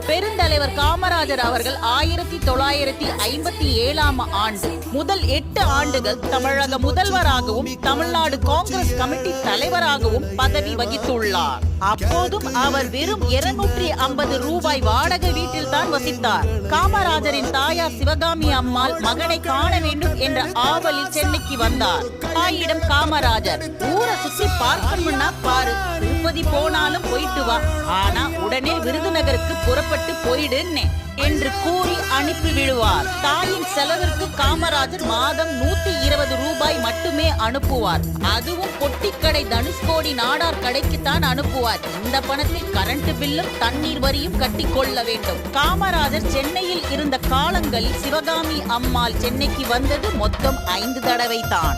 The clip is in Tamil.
பெருந்தலைவர் காமராஜர் அவர்கள் 1957ஆம் ஆண்டு முதல் 8 ஆண்டுகள் தமிழக முதல்வராகவும் தமிழ்நாடு காங்கிரஸ் கமிட்டி தலைவராகவும் பதவி வகித்துள்ளார். அப்போதும் அவர் வெறும் 250 ரூபாய் வாடகை வீட்டில் தான் வசித்தார். காமராஜரின் தாயார் சிவகாமி அம்மாள் மகனை காண வேண்டும் என்ற ஆவலில் சென்னைக்கு வந்தார். தாயிடம் காமராஜர், ஊரை சுற்றி பார்க்கணும்னா பாரு, திருப்பதி போனாலும் போயிட்டு வா, ஆனா உடனே விருதுநகருக்கு புறப்பட்டு போயிடுன்னு என்று கூறி அனுப்பி விடுவார். தாயின் செலவிற்கு காமராஜர் மாதம் 120 ரூபாய் மட்டுமே அனுப்புவார். அதுவும் பொட்டிக்கடை தனுஷ்கோடி நாடார் கடைக்குத்தான் அனுப்புவார். இந்த பணத்தில் கரண்ட் பில்லும் தண்ணீர் வரியும் கட்டி கொள்ள வேண்டும். காமராஜர் சென்னையில் இருந்த காலங்களில் சிவகாமி அம்மாள் சென்னைக்கு வந்தது மொத்தம் 5 தடவை தான்.